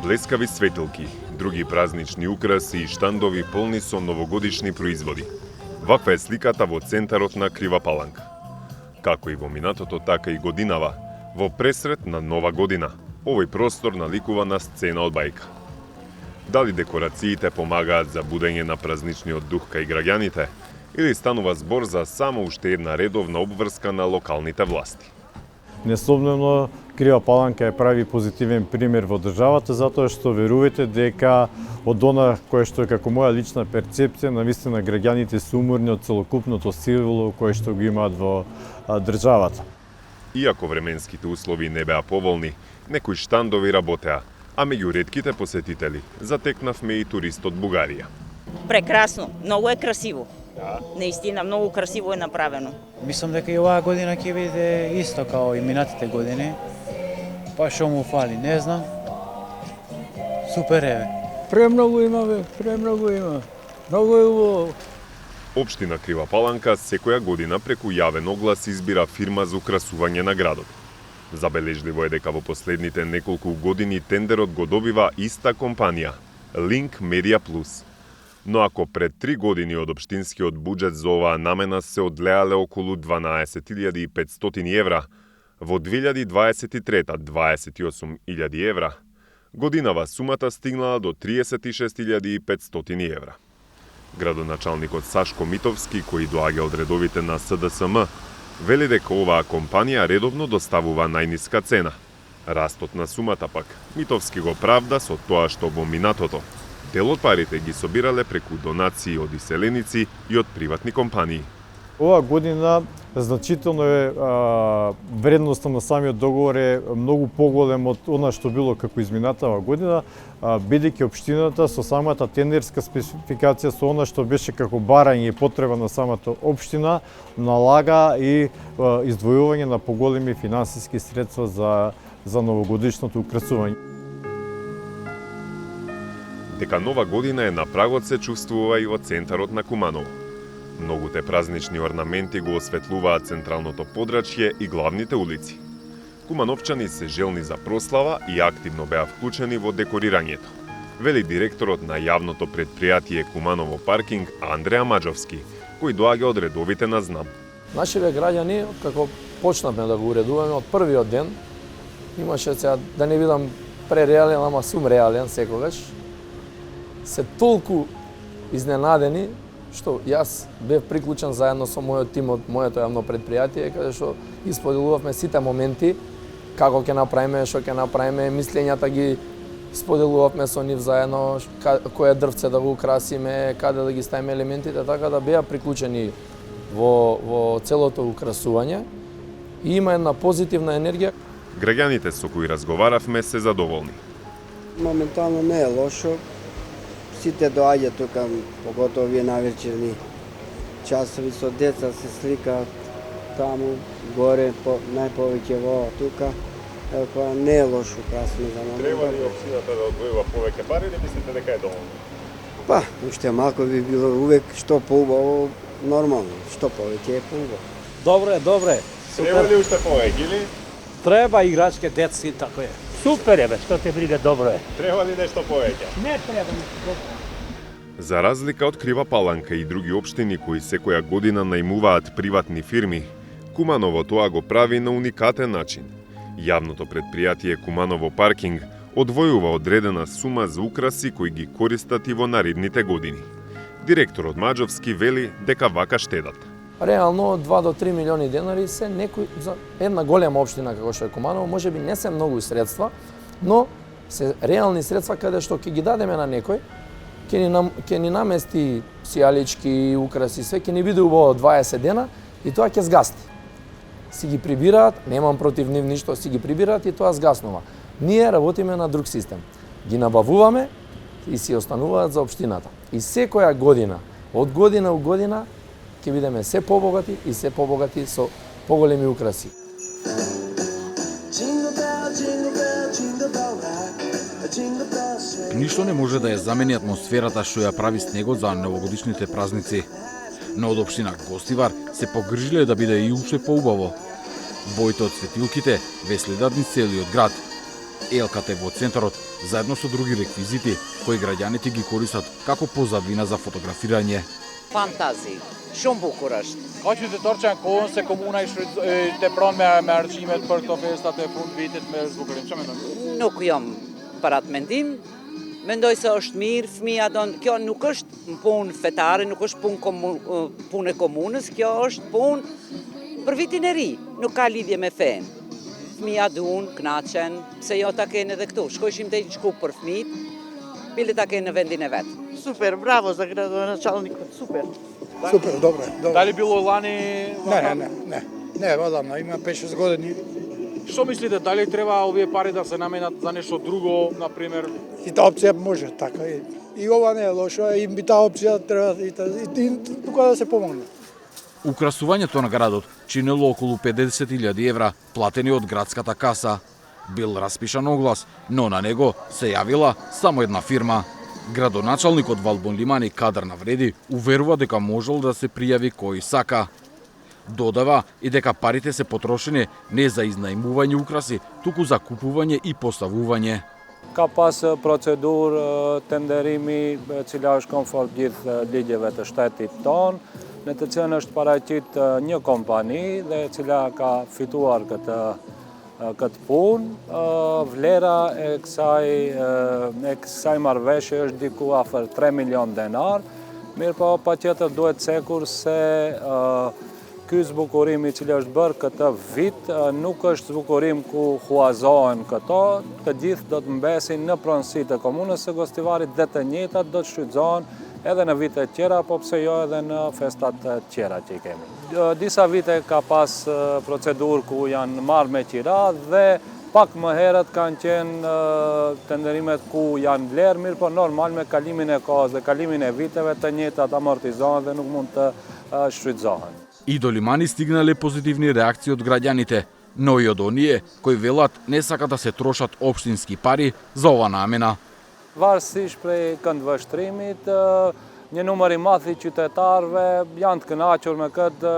Блескави светилки, други празнични украси и штандови полни со новогодишни производи. Ваква е сликата во центарот на Крива Паланка. Како и во минатото, така и годинава, во пресрет на Нова година, овој простор наликува на сцена од бајка. Дали декорациите помагаат за будење на празничниот дух кај граѓаните, или станува збор за само уште една редовна обврска на локалните власти? Несомнено, Крива Паланка е прави позитивен пример во државата, затоа што верувате дека од она кое што е како моја лична перцепција, навистина граѓаните се уморни од целокупното сило кое што го имаат во државата. Иако временските услови не беа поволни, некои штандови работеа, а меѓу ретките посетители затекнавме и турист од Бугарија. Прекрасно, многу е красиво. Да. Наистина, многу красиво е направено. Мислам дека и оваа година ќе биде исто као и минатите години. Па што му фали, не знам. Супер е. Премногу има, премногу има. Многу е убаво. Општина Крива Паланка секоја година преку јавен оглас избира фирма за украсување на градот. Забележливо е дека во последните неколку години тендерот го добива иста компанија, Link Media Plus. Но ако пред 3 години од општинскиот буџет за оваа намена се одлеале околу 12.500 евра, во 2023 28.000 евра, годинава сумата стигнала до 36.500 евра. Градоначалникот Сашко Митовски, кој доаѓа од редовите на СДСМ, вели дека оваа компанија редовно доставува најниска цена. Растот на сумата пак, Митовски го правда со тоа што во минатото дел од парите ги собирале преку донации од иселеници и од приватни компании. Оваа година значително е вредноста на самиот договор е многу поголем од она што било како изминатава година, бидејќи општината со самата тендерска спецификација, со она што беше како барање и потреба на самата општина, налага и издвојување на поголеми финансиски средства за новогодишното украсување. Дека нова година е на прагот се чувствува и во центарот на Куманово. Многуте празнични орнаменти го осветлуваат централното подрачје и главните улици. Кумановчани се желни за прослава и активно беа вклучени во декорирањето, вели директорот на јавното предпријатие Куманово паркинг Андреа Маџовски, кој доаѓа од редовите на ЗНАМ. Нашите граѓани, како почнавме да го уредуваме од првиот ден, имаше сега, да не бидам пререален, ама сум реален секогаш, се толку изненадени што јас бев приклучен заедно со мојот тим од моето јавно предпријатие, каде што исподелувавме сите моменти, како ќе направиме, што ќе направиме, мислењата ги споделувавме со нив заедно, кое дрвце да го украсиме, каде да ги ставиме елементите, така да беа приклучени во целото украсување и има една позитивна енергија. Граѓаните со кои разговаравме се задоволни. Моментално не е лошо. Сите доаѓаат тука, поготово овие навечерни часови со деца се сликаат таму, горе, најповеќе во тука. Еко, не е лошо красно за момент. Треба ли општината да одвојува повеќе пари или мислите дека е доволно? Па, уште малку би било увек што поубаво, нормално, што повеќе е поубаво. Добро е. Треба ли уште повеќе или? Треба играчки, деци, тако е. Супер е, што те брига, добро е. Треба ли нешто повеќе? Не треба нешто. За разлика од Крива Паланка и други општини кои секоја година најмуваат приватни фирми, Куманово тоа го прави на уникатен начин. Јавното предпријатие Куманово паркинг одвојува одредена сума за украси кои ги користат и во наредните години. Директорот Маџовски вели дека вака штедат. Реално 2 до 3 милиони денари се некој за една голема општина како што е Куманово, можеби не се многу средства, но се реални средства каде што ќе ги дадеме на некој, ќе ни намести сијалички, украси, све ќе ни биде убаво 20 дена и тоа ќе згасти. Си ги прибираат, немам против нив ништо, си ги прибираат и тоа згаснува. Ние работиме на друг систем. Ги набавуваме и си остануваат за општината. И секоја година, од година у година, ќе бидеме се побогати и се побогати со поголеми украси. Ништо не може да ја замени атмосферата што ја прави снегот за новогодишните празници. Но од општина Гостивар се погржиле да биде и уште поубаво. Боите од светилките ве следат низ целиот град. Елката е во центарот, заедно со други реквизити, кои граѓаните ги користат како позадина за фотографирање. Fantazi, shumë bukur është. Ka qytetar që janë kohën se komuna te pranë me argjimet për këto festat e fund vitit me zbukurim. Çfarë mendon? Nuk jam për atë mendim. Mendoj se është mirë, fëmia kjo nuk është punë fetare, nuk është punë e komunës, kjo është punë për vitin e ri, nuk ka lidhje me fen. Fëmia duan, kënaqen, pse jo ta kenë edhe këtu. Shkojshim te një shkup për fëmijët, bile ta kenë në vendin e vet. Super, bravo za gradonačelnikot, super. Super, dobro. Da li bilo lani? Ne, odavno, ima 5-6 godina. Što mislite, da li treba ovие пари да се наменат за нешто друго, например? И та опција може така. И ова не е лошо, и би таа опција треба и тука да се помогне. Украсувањето на градот чинело околу 50.000 евра, платени од градската каса. Бил распишан оглас, но на него се јавила само една фирма. Градоначалникот Валбон Лимани Кадар Навреди уверува дека можел да се пријави кој сака. Додава и дека парите се потрошени не за изнајмување украси, туку за купување и поставување. Ka pas procedur tenderimi e cila është konform gjithë ligjeve të shtetit tonë, në të cilën është paraqit një kompani dhe e cila ka fituar këtë punë. Vlera e kësaj marrëveshje është diku afër 3 milion denar, mirë po patjetër duhet sekur se ky zbukurim i cili është bërë këtë vit nuk është zbukurim ku huazohen këto, të gjithë do të mbesin në pronësi të komunës së Gostivarit dhe të njëjtat do të shfrytëzohen edhe në vite të tjera, po pse jo edhe në festat të tjera që i kemi. Disa vite ka pas procedurë ku janë marrë me qira dhe pak më herët kanë qenë tenderimet ku janë vlerë mirë, po normal me kalimin e kohës dhe kalimin e viteve të njëjtat amortizohen dhe nuk mund të shfrytëzohen. И до Лимани стигнале позитивни реакции од граѓаните, но и од оние кои велат не сакат да се трошат општински пари за ова намена. Varësisht prej këndvështrimit, një numër i madh i qytetarëve janë të kënaqur me këtë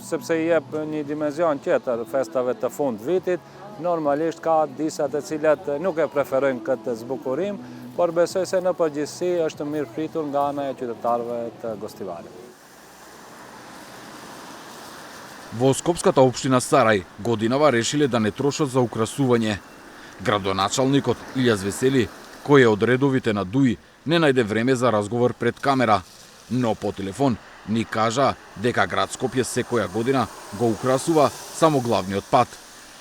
sepse i jep një dimension tjetër festave të fund vitit. Normalisht ka disa të cilat nuk e preferojnë këtë zbukurim, por besoj se në përgjithësi është mirëpritur nga ana e qytetarëve të Gostivarit. Во Скопската општина Сарај годинава решиле да не трошат за украсување. Градоначалникот Илјас Весели, кој е од редовите на ДУИ, не најде време за разговор пред камера, но по телефон ни кажа дека град Скопје секоја година го украсува само главниот пат.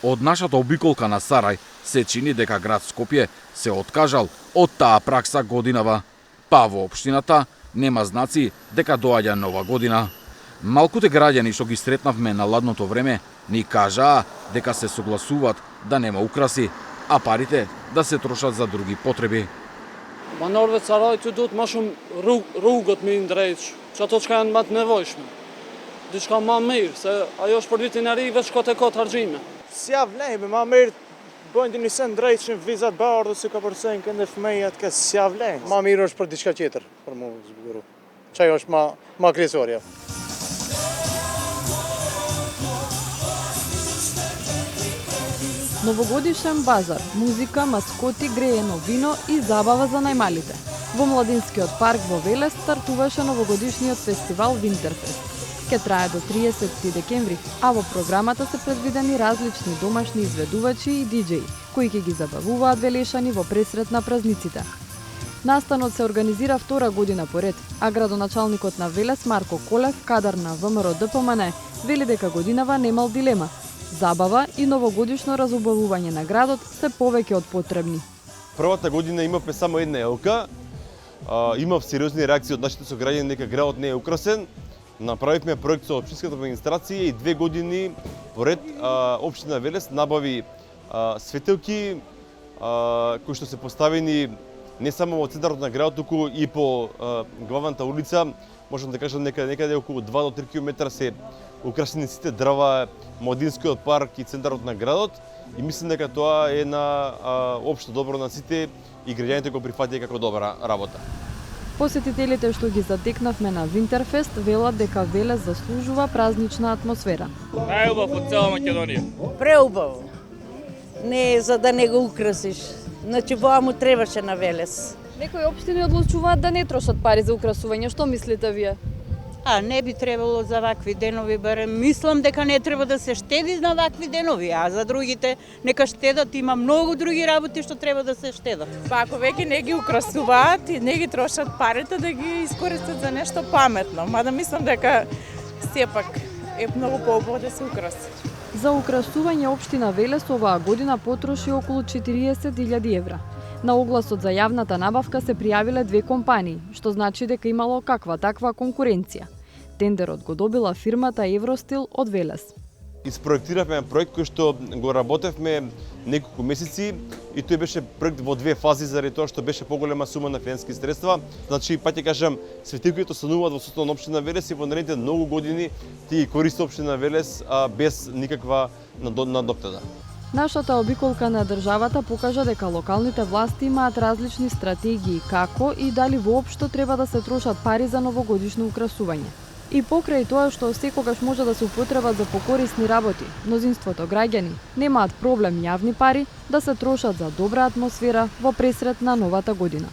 Од нашата обиколка на Сарај се чини дека град Скопје се откажал од таа пракса годинава, па во општината нема знаци дека доаѓа нова година. Малкуте граѓани што ги сретнавме на ладното време ни кажаа дека се согласуваат да нема украси, а парите да се трошат за други потреби. Banorëve të Sarajit duhet më shumë rrugët me ndrejtë, që ato që janë më të nevojshme. Diçka më mirë, se ajo është për vitin e ri veç kote kot harxime. Si ja vlejme, më mirë bëjnë një sen drejtshëm vizat bardhë si ka përcen këndë fëmijët që si ja vlejnë. Më mirë është për diçka tjetër për mua zbukuru. Çaj është më kryesorja. Новогодишен базар, музика, маскоти, греено вино и забава за најмалите. Во Младинскиот парк во Велес стартуваше новогодишниот фестивал Винтерфест. Ке трае до 30 декември, а во програмата се предвидени различни домашни изведувачи и диџеи, кои ќе ги забавуваат велешани во пресрет на празниците. Настанот се организира втора година поред, а градоначалникот на Велес Марко Колев, кадар на ВМРО ДПМН, вели дека годинава немал дилема. Забава и новогодишно разубавување на градот се повеќе од потребни. Првата година имавме само една елка, имав сериозни реакции од нашите сограѓани дека градот не е украсен. Направивме проект со општинската администрација и 2 години поред општина Велес набави светилки кои што се поставени не само во центарот на градот, туку и по главната улица. Можам да кажам некаде околу 2 до 3 км се украсени сите дрва, Младинскиот парк и центарот на градот, и мислам дека тоа е на општо добро на сите и граѓаните го прифатија како добра работа. Посетителите што ги затекнавме на Винтерфест велат дека Велес заслужува празнична атмосфера. Најубав од цела Македонија. Преубаво. Не за да не го украсиш. Значи воа му требаше на Велес. Некои општини одлучуваат да не трошат пари за украсување. Што мислите вие? Не би требало за вакви денови, барем мислам дека не треба да се штеди на вакви денови, а за другите нека штедат, има многу други работи што треба да се штедат. Па ако веќе не ги украсуваат и не ги трошат парите, да ги искористат за нешто паметно. Мада мислам дека сепак е многу поубаво да се украси. За украсување општина Велес оваа година потроши околу 40.000 евра. На огласот за јавната набавка се пријавиле 2 компании, што значи дека имало каква таква конкуренција. Тендерот го добила фирмата Евростил од Велес. Испроектиравме проект кој што го работевме неколку месеци и тој беше проект во 2 фази заради тоа што беше поголема сума на финански средства. Значи, пак ќе кажам, свети кои стануваат во состав на општина Велес и во наредните многу години ти ги користи општина Велес без никаква надоктада. Нашата обиколка на државата покажа дека локалните власти имаат различни стратегии како и дали воопшто треба да се трошат пари за новогодишно украсување. И покрај тоа што секогаш може да се употребат за покорисни работи, мнозинството граѓани немаат проблем јавни пари да се трошат за добра атмосфера во пресрет на новата година.